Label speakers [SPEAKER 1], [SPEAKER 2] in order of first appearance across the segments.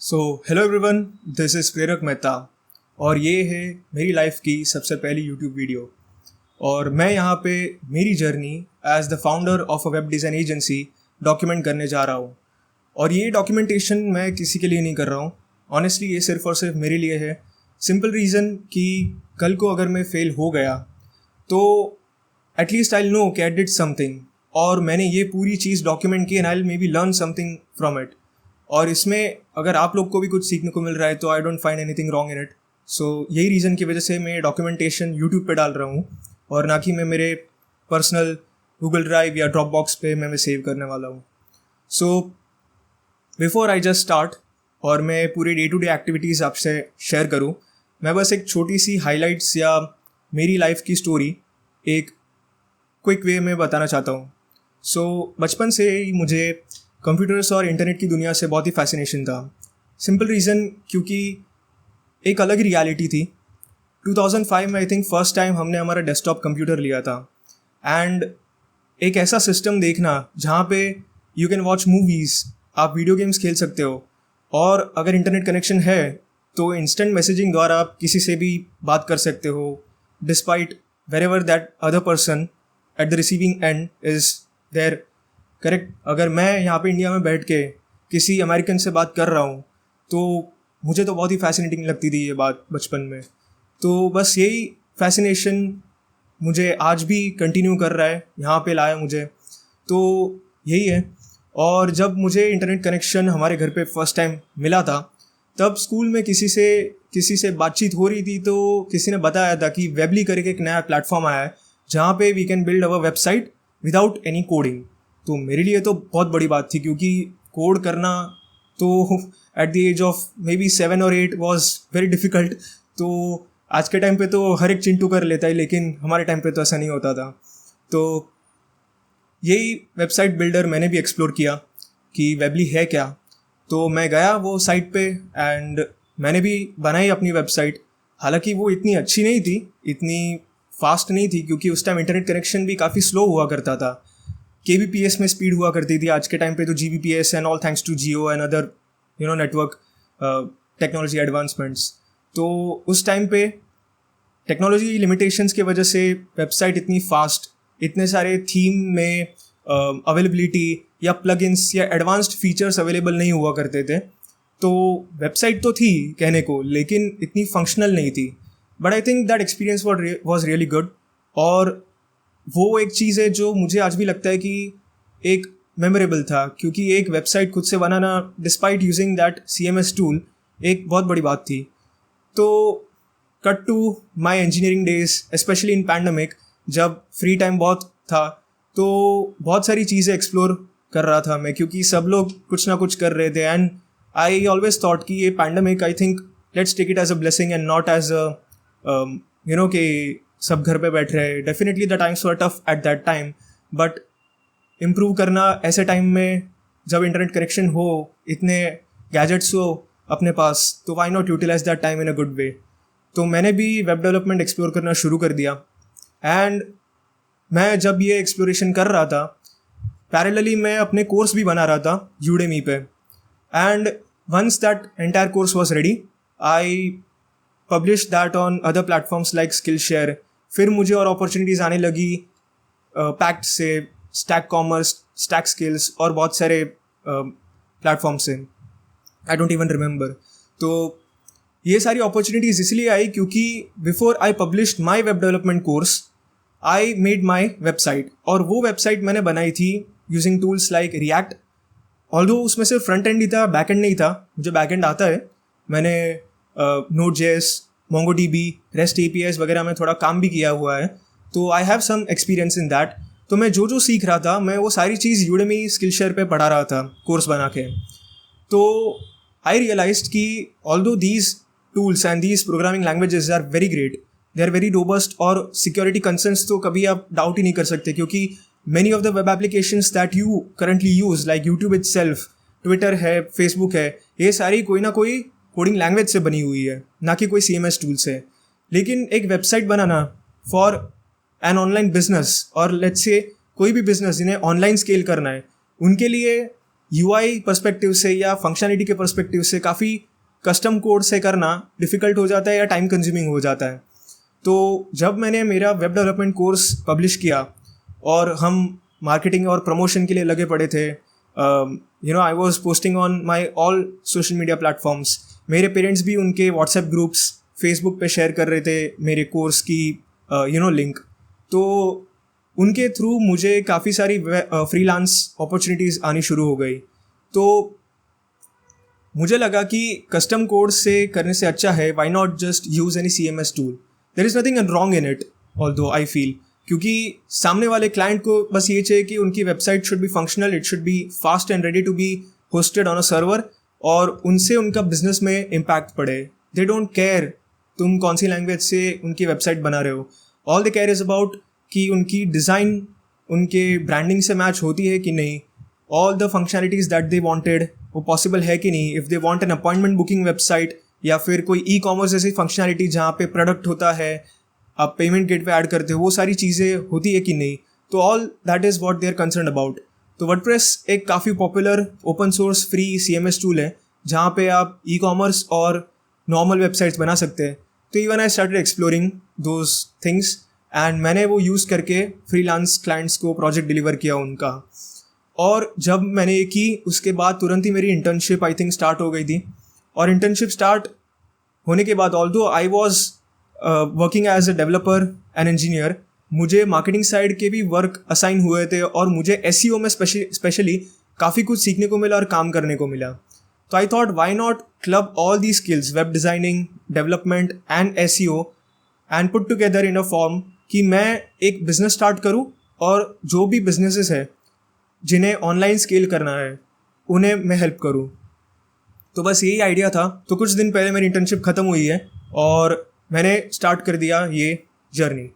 [SPEAKER 1] So hello everyone, this is प्रेरक मेहता और ये है मेरी लाइफ की सबसे पहली यूट्यूब वीडियो। और मैं यहाँ पे मेरी journey as the founder of a web design agency document करने जा रहा हूँ। और ये डॉक्यूमेंटेशन मैं किसी के लिए नहीं कर रहा हूँ, ऑनेस्टली ये सिर्फ और सिर्फ मेरे लिए है। सिंपल रीज़न कि कल को अगर मैं फेल हो गया तो एटलीस्ट आई नो कि आई डिड समथिंग, और मैंने ये पूरी चीज़ डॉक्यूमेंट की and I may be learn something from it. और इसमें अगर आप लोग को भी कुछ सीखने को मिल रहा है तो I don't find anything wrong in it. So यही रीज़न की वजह से मैं डॉक्यूमेंटेशन यूट्यूब पे डाल रहा हूँ और ना कि मैं मेरे पर्सनल गूगल ड्राइव या ड्रॉप बॉक्स पे मैं सेव करने वाला हूँ। So before I just start और मैं पूरी डे टू डे एक्टिविटीज़ आपसे शेयर करूँ, मैं बस एक छोटी सी हाइलाइट्स या मेरी लाइफ की स्टोरी एक क्विक वे में बताना चाहता हूँ। सो बचपन से ही मुझे कंप्यूटर्स और इंटरनेट की दुनिया से बहुत ही फैसिनेशन था। सिंपल रीज़न क्योंकि एक अलग ही रियलिटी थी। 2005 में आई थिंक फर्स्ट टाइम हमने हमारा डेस्कटॉप कंप्यूटर लिया था एंड एक ऐसा सिस्टम देखना जहाँ पे यू कैन वॉच मूवीज़, आप वीडियो गेम्स खेल सकते हो, और अगर इंटरनेट कनेक्शन है तो इंस्टेंट मैसेजिंग द्वारा आप किसी से भी बात कर सकते हो despite wherever that other person at the receiving end is there. Correct. अगर मैं यहाँ पे इंडिया में बैठ के किसी अमेरिकन से बात कर रहा हूँ तो मुझे तो बहुत ही फैसिनेटिंग लगती थी ये बात बचपन में। तो बस यही फैसिनेशन मुझे आज भी कंटिन्यू कर रहा है, यहाँ पे लाया मुझे, तो यही है। और जब मुझे इंटरनेट कनेक्शन हमारे घर पे फर्स्ट टाइम मिला था तब स्कूल में किसी से बातचीत हो रही थी तो किसी ने बताया था कि वेबली करके एक नया प्लेटफॉर्म आया है जहाँ पे we can build our website without any coding. तो मेरे लिए तो बहुत बड़ी बात थी क्योंकि कोड करना तो at the age of maybe 7 और 8 वॉज वेरी डिफ़िकल्ट। तो आज के टाइम पे तो हर एक चिंटू कर लेता है, लेकिन हमारे टाइम पे तो ऐसा नहीं होता था। तो यही वेबसाइट बिल्डर मैंने भी एक्सप्लोर किया कि वेबली है क्या। तो मैं गया वो साइट पे एंड मैंने भी बनाई अपनी वेबसाइट। हालांकि वो इतनी अच्छी नहीं थी, इतनी फास्ट नहीं थी, क्योंकि उस टाइम इंटरनेट कनेक्शन भी काफ़ी स्लो हुआ करता था। kbps में स्पीड हुआ करती थी, आज के टाइम पे तो gbps and all thanks to Jio and other network technology advancements. तो उस टाइम पे टेक्नोलॉजी लिमिटेशंस की वजह से वेबसाइट इतनी फास्ट, इतने सारे थीम में अवेलेबिलिटी या प्लगइन्स या एडवांस्ड फीचर्स अवेलेबल नहीं हुआ करते थे। तो वेबसाइट तो थी कहने को, लेकिन इतनी फंक्शनल नहीं थी। But I think that experience was really good. और वो एक चीज़ है जो मुझे आज भी लगता है कि एक मेमोरेबल था, क्योंकि एक वेबसाइट खुद से बनाना despite using that CMS tool एक बहुत बड़ी बात थी। तो cut to my engineering days, specially in pandemic, जब फ्री टाइम बहुत था तो बहुत सारी चीज़ें एक्सप्लोर कर रहा था मैं, क्योंकि सब लोग कुछ ना कुछ कर रहे थे। एंड आई ऑलवेज थॉट कि ये pandemic, I think let's take it as a blessing and not as a कि सब घर पे बैठ रहे हैं। Definitely the times were tough at that time, but improve करना ऐसे टाइम में जब इंटरनेट कनेक्शन हो, इतने गैजेट्स हो अपने पास, तो why not utilise that time in a good way. तो मैंने भी वेब डेवलपमेंट एक्सप्लोर करना शुरू कर दिया। एंड मैं जब ये एक्सप्लोरेशन कर रहा था, पैरेलली मैं अपने कोर्स भी बना रहा था यूडेमी पे। And once that entire course was ready, I publish that on other platforms like Skillshare. फिर मुझे और अपॉर्चुनिटीज़ आने लगी पैक्ट से, स्टैक कॉमर्स, स्टैक स्किल्स और बहुत सारे प्लेटफॉर्म से, आई डोंट इवन रिमेंबर। तो ये सारी अपॉर्चुनिटीज़ इसलिए आई क्योंकि before I published my web development course I made my website. और वो वेबसाइट मैंने बनाई थी using tools like react. Although उसमें सिर्फ फ्रंट एंड ही था, बैक एंड नहीं था। मुझे बैक एंड आता है, मैंने Node.js, MongoDB, REST APIs वगैरह में थोड़ा काम भी किया हुआ है, तो I have some experience in that. तो मैं जो सीख रहा था मैं वो सारी चीज़ यूडेमी स्किलशेयर पे पढ़ा रहा था कोर्स बना के। तो आई रियलाइज्ड कि although these tools and these programming languages are very great, they are very robust, और सिक्योरिटी कंसर्न्स तो कभी आप डाउट ही नहीं कर सकते, क्योंकि many of the web applications that you currently use like YouTube itself, Twitter है, फेसबुक है, ये सारी कोई ना कोई कोडिंग लैंग्वेज से बनी हुई है, ना कि कोई CMS टूल से। लेकिन एक website banana for an online business, और लेट्स से कोई भी बिजनेस जिन्हें ऑनलाइन स्केल करना है, उनके लिए UI पर्सपेक्टिव से या फंक्शनलिटी के पर्सपेक्टिव से काफ़ी कस्टम कोड से करना डिफ़िकल्ट हो जाता है या टाइम कंज्यूमिंग हो जाता है। तो जब मैंने मेरा वेब डेवलपमेंट कोर्स पब्लिश किया और हम मार्केटिंग और प्रमोशन के लिए लगे पड़े थे, I was posting on my all social media platforms. मेरे पेरेंट्स भी उनके व्हाट्सएप ग्रुप्स फेसबुक पे शेयर कर रहे थे मेरे कोर्स की लिंक। तो उनके थ्रू मुझे काफ़ी सारी फ्रीलांस अपॉर्चुनिटीज़ आनी शुरू हो गई। तो मुझे लगा कि कस्टम कोड से करने से अच्छा है why not just use any CMS tool. There is nothing wrong in it although I feel, क्योंकि सामने वाले क्लाइंट को बस ये चाहिए कि उनकी website should be functional, it should be fast and ready to be hosted on a server, और उनसे उनका बिजनेस में इम्पैक्ट पड़े। दे डोंट केयर तुम कौन सी लैंग्वेज से उनकी वेबसाइट बना रहे हो। All they care is about कि उनकी डिज़ाइन उनके ब्रांडिंग से मैच होती है कि नहीं, all the functionalities that they wanted वो पॉसिबल है कि नहीं। If they want an appointment booking website या फिर कोई ई-कॉमर्स जैसी फंक्शनलिटी जहाँ पे प्रोडक्ट होता है, आप पेमेंट गेटवे ऐड करते हो, वो सारी चीज़ें होती है कि नहीं। तो all that is what they are concern about. तो वर्डप्रेस एक काफ़ी popular open source free CMS tool है जहाँ पे आप ई-कॉमर्स और नॉर्मल वेबसाइट्स बना सकते हैं। तो even I started exploring those things and मैंने वो यूज़ करके फ्रीलांस क्लाइंट्स को प्रोजेक्ट डिलीवर किया उनका। और जब मैंने ये की उसके बाद तुरंत ही मेरी इंटर्नशिप आई थिंक स्टार्ट हो गई थी। और इंटर्नशिप स्टार्ट होने के बाद although I was working as a developer and engineer, मुझे मार्केटिंग साइड के भी वर्क असाइन हुए थे और मुझे SEO में स्पेशली काफ़ी कुछ सीखने को मिला और काम करने को मिला। तो I thought why not club all the skills, web designing, development and SEO and put together in a form कि मैं एक बिज़नेस स्टार्ट करूं और जो भी बिजनेसेस है जिन्हें ऑनलाइन स्केल करना है उन्हें मैं हेल्प करूं। तो बस यही आइडिया था। तो कुछ दिन पहले मेरी इंटर्नशिप ख़त्म हुई है और मैंने स्टार्ट कर दिया ये जर्नी।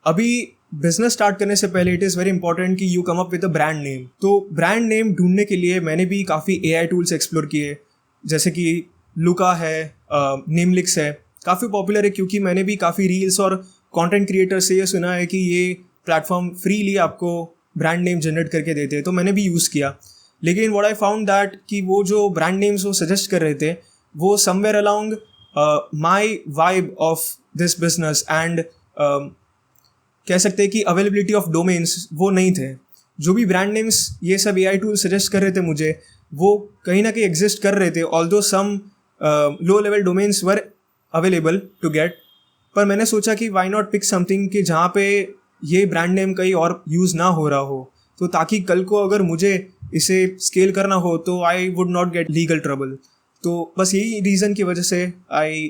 [SPEAKER 1] अभी बिजनेस स्टार्ट करने से पहले इट इज़ वेरी इंपॉर्टेंट कि you come up with a brand name. तो ब्रांड नेम ढूंढने के लिए मैंने भी काफ़ी AI टूल्स एक्सप्लोर किए, जैसे कि लुका है, नेमलिक्स है, काफ़ी पॉपुलर है क्योंकि मैंने भी काफ़ी रील्स और कंटेंट क्रिएटर से ये सुना है कि ये प्लेटफॉर्म फ्रीली आपको ब्रांड नेम जनरेट करके देते हैं। तो मैंने भी यूज़ किया, लेकिन व्हाट आई फाउंड दैट कि वो जो ब्रांड नेम्स वो सजेस्ट कर रहे थे वो somewhere along my vibe of this business and कह सकते हैं कि अवेलेबिलिटी ऑफ डोमेन्स वो नहीं थे। जो भी ब्रांड नेम्स ये सब AI टूल सजेस्ट कर रहे थे मुझे, वो कहीं ना कहीं एग्जिस्ट कर रहे थे, although some low level domains were available to get. पर मैंने सोचा कि वाई नॉट पिक समथिंग कि जहाँ पे ये ब्रांड नेम कहीं और यूज़ ना हो रहा हो, तो ताकि कल को अगर मुझे इसे स्केल करना हो तो I would not get legal trouble. तो बस यही रीज़न की वजह से I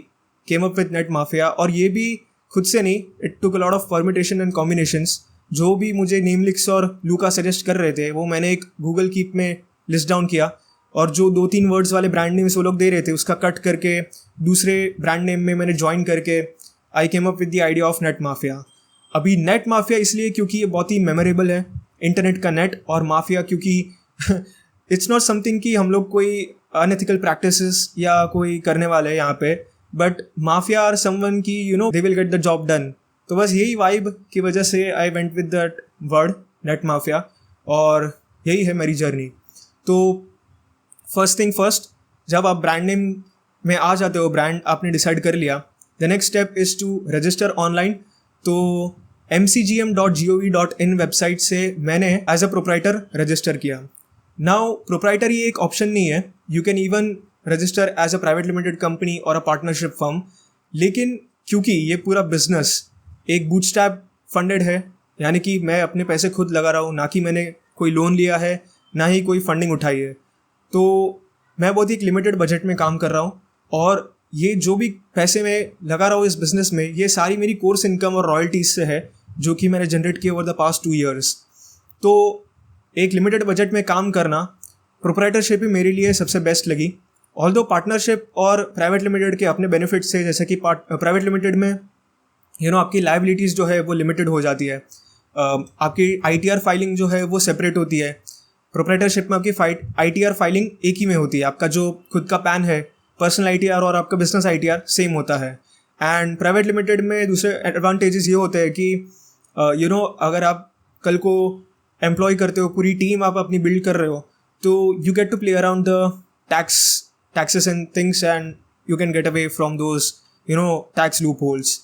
[SPEAKER 1] came up with Net Mafia. और ये भी खुद से नहीं, it took a lot of permutation and combinations. जो भी मुझे नेमलिक्स और लूका सजेस्ट कर रहे थे वो मैंने एक गूगल कीप में लिस्ट डाउन किया, और जो 2-3 वर्ड्स वाले ब्रांड नेम्स वो लोग दे रहे थे उसका कट करके दूसरे ब्रांड नेम में मैंने ज्वाइन करके I came up with the idea of Net Mafia. अभी नेट माफिया इसलिए क्योंकि ये बहुत ही मेमोरेबल है, इंटरनेट का नेट, और माफिया क्योंकि इट्स नॉट समथिंग कि हम लोग कोई अनएथिकल प्रैक्टिसेस या कोई करने वाले हैं यहाँ पे, बट माफिया आर समवन की they will get the job done. तो बस यही वाइब की वजह से I went with that word net Mafia, और यही है मेरी जर्नी। तो फर्स्ट थिंग फर्स्ट, जब आप ब्रांड नेम में आ जाते हो, ब्रांड आपने डिसाइड कर लिया, the next step is to register online. तो mcgm.gov.in वेबसाइट से मैंने एज अ प्रोप्राइटर रजिस्टर किया। नाउ प्रोप्राइटर ये एक ऑप्शन नहीं है, you can even register as a private limited company or a partnership firm. लेकिन क्योंकि ये पूरा बिजनेस एक बूटस्ट्रैप फंडेड है, यानी कि मैं अपने पैसे खुद लगा रहा हूँ, ना कि मैंने कोई लोन लिया है, ना ही कोई फंडिंग उठाई है, तो मैं बहुत ही एक लिमिटेड बजट में काम कर रहा हूँ। और ये जो भी पैसे मैं लगा रहा हूँ इस बिज़नेस में, ये सारी मेरी कोर्स इनकम और रॉयल्टीज से है जो कि मैंने जनरेट किया ओवर द पास्ट 2 years। तो एक लिमिटेड बजट में काम करना, प्रोप्राइटरशिप ही मेरे लिए सबसे बेस्ट लगी। ऑल्दो पार्टनरशिप और प्राइवेट लिमिटेड के अपने बेनिफिट्स है, जैसे कि प्राइवेट लिमिटेड में आपकी लायबिलिटीज़ जो है वो लिमिटेड हो जाती है, आपकी ITR फाइलिंग जो है वो सेपरेट होती है। प्रोप्राइटरशिप में आपकी ITR फाइलिंग एक ही में होती है, आपका जो खुद का पैन है, पर्सनल ITR और आपका बिजनेस ITR सेम होता है। एंड प्राइवेट लिमिटेड में दूसरे एडवांटेजेस ये होते हैं कि अगर आप कल को एम्प्लॉय करते हो, पूरी टीम आप अपनी बिल्ड कर रहे हो, तो you get to play around the taxes and things, and you can get away from those tax loopholes.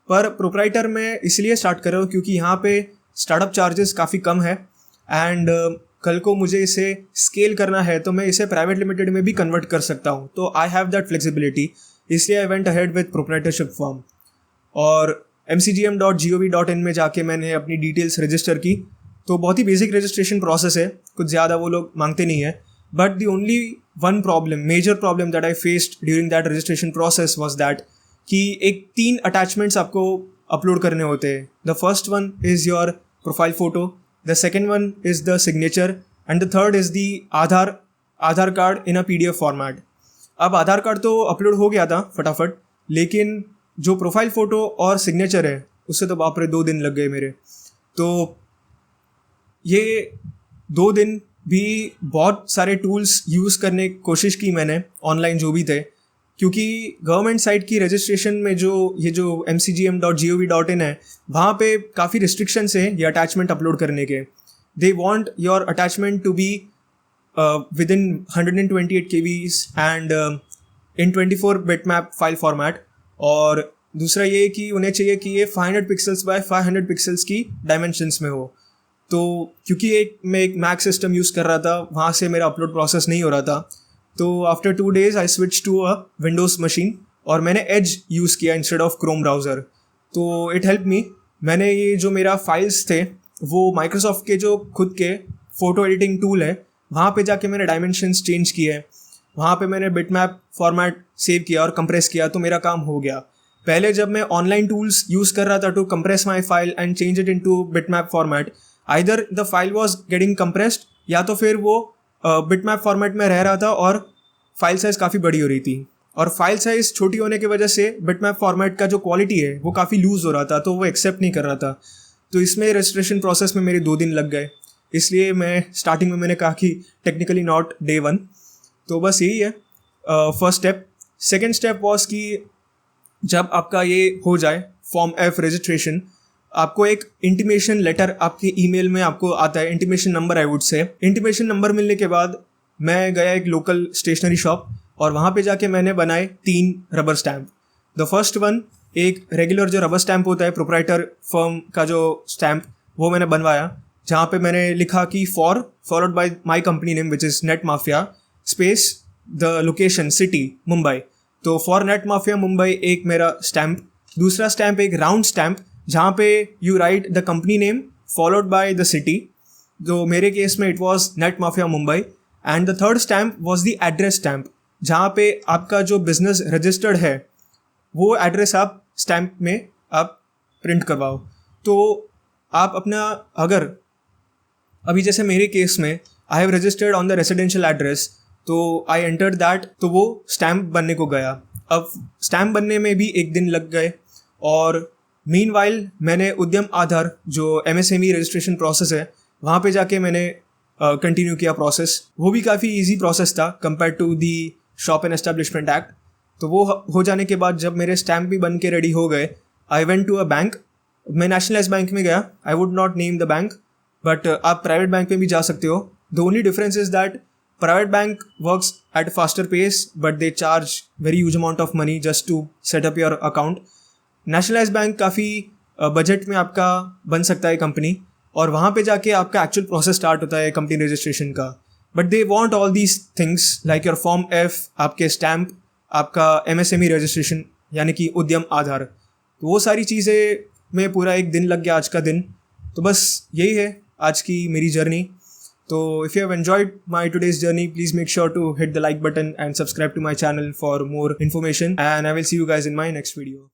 [SPEAKER 1] पर प्रोप्राइटर में इसलिए स्टार्ट कर रहा हूँ क्योंकि यहाँ पे स्टार्टअप चार्जेस काफ़ी कम है, एंड कल को मुझे इसे स्केल करना है तो मैं इसे प्राइवेट लिमिटेड में भी कन्वर्ट कर सकता हूँ. तो आई हैव दैट फ्लेक्सिबिलिटी, इसलिए I went ahead with proprietorship form. और mcgm.gov.in में जाके मैंने अपनी डिटेल्स रजिस्टर की. तो बहुत ही बेसिक रजिस्ट्रेशन प्रोसेस है, कुछ ज़्यादा वो लोग मांगते नहीं है. But the only one problem, major problem that I faced during that registration process was that कि एक 3 अटैचमेंट्स आपको अपलोड करने होते हैं. The first one is your profile photo, the second one is the signature, and the third is the Aadhaar card in a PDF format. अब Aadhaar card तो upload हो गया था फटाफट, लेकिन जो प्रोफाइल फ़ोटो और सिग्नेचर है उससे तो बाप रे 2 दिन लग गए मेरे. तो ये 2 दिन भी बहुत सारे टूल्स यूज़ करने की कोशिश की मैंने, ऑनलाइन जो भी थे, क्योंकि गवर्नमेंट साइट की रजिस्ट्रेशन में ये जो mcgm.gov.in है, वहाँ पे काफ़ी रिस्ट्रिक्शंस है ये अटैचमेंट अपलोड करने के. They want your attachment to be within 128 kbs and in 24 bitmap file format. और दूसरा ये कि उन्हें चाहिए कि ये 500 पिक्सल्स बाय 500 पिक्सल्स की डायमेंशंस में हो. तो क्योंकि मैं एक मैक सिस्टम यूज़ कर रहा था, वहाँ से मेरा अपलोड प्रोसेस नहीं हो रहा था. तो after 2 days I switch to a Windows machine और मैंने एज यूज़ किया इंस्टेड ऑफ क्रोम ब्राउज़र. तो इट हेल्प मी. मैंने ये जो मेरा फाइल्स थे वो माइक्रोसॉफ्ट के जो खुद के फ़ोटो एडिटिंग टूल है, वहाँ पे जाके मैंने डायमेंशंस चेंज किए, वहाँ पे मैंने बिटमैप फॉर्मेट सेव किया और कंप्रेस किया, तो मेरा काम हो गया. पहले जब मैं ऑनलाइन टूल्स यूज़ कर रहा था to compress my file and change it into bitmap format, either the file was getting compressed या तो फिर वो बिटमैप फॉर्मेट में रह रहा था और फाइल साइज़ काफ़ी बड़ी हो रही थी. और फाइल साइज़ छोटी होने की वजह से बिटमैप फॉर्मेट का जो क्वालिटी है वो काफ़ी लूज़ हो रहा था, तो वो एक्सेप्ट नहीं कर रहा था. तो इसमें रजिस्ट्रेशन प्रोसेस में मेरे 2 दिन लग गए. इसलिए मैं स्टार्टिंग में मैंने कहा कि टेक्निकली नॉट day 1. तो बस यही है first step. Second step was कि जब आपका ये हो जाए फॉर्म F रजिस्ट्रेशन, आपको एक इंटीमेशन लेटर आपके ईमेल में आपको आता है, intimation number I would say. Intimation number मिलने के बाद मैं गया एक लोकल स्टेशनरी शॉप और वहाँ पे जाके मैंने बनाए 3 rubber stamp. The first one, एक रेगुलर जो रबर स्टैम्प होता है प्रोप्राइटर फर्म का जो स्टैम्प, वो मैंने बनवाया, जहाँ पे मैंने लिखा कि for followed by my company name which is net mafia space the location city Mumbai. तो फॉर नेट माफिया मुंबई एक मेरा स्टैम्प. दूसरा स्टैम्प एक राउंड स्टैम्प जहाँ पे you right the company name followed by the city. तो मेरे केस में it was net mafia Mumbai. And the third stamp was the address stamp, जहाँ पे आपका जो बिजनेस रजिस्टर्ड है वो एड्रेस आप स्टैम्प में आप प्रिंट करवाओ. तो आप अपना, अगर अभी जैसे मेरे केस में I have registered on the residential address, तो आई एंटर्ड दैट, तो वो स्टैम्प बनने को गया. अब स्टैम्प बनने में भी 1 दिन लग गए. और मीनवाइल मैंने उद्यम आधार जो MSME रजिस्ट्रेशन प्रोसेस है, वहाँ पे जाके मैंने कंटिन्यू किया प्रोसेस. वो भी काफ़ी इजी प्रोसेस था compare to the shop and establishment act. तो वो हो जाने के बाद जब मेरे स्टैम्प भी बन के रेडी हो गए, I went to a bank. मैं नेशनलाइज बैंक में गया. I would not name the bank, but आप प्राइवेट बैंक में भी जा सकते हो. The only difference is that private bank works at faster pace, but they charge very huge amount of money just to set up your account. Nationalise bank काफ़ी budget में आपका बन सकता है कंपनी, और वहाँ पे जाके आपका एक्चुअल प्रोसेस स्टार्ट होता है कंपनी रजिस्ट्रेशन का. But they want all these things like your form F, आपके स्टैम्प, आपका MSME रजिस्ट्रेशन यानी कि उद्यम आधार. तो वो सारी चीज़ें में पूरा 1 दिन लग गया आज का दिन. तो बस यही है आज की मेरी जर्नी. तो if you have enjoyed my today's journey, please make sure to hit the like button and subscribe to my channel for more information, and I will see you guys in my next video.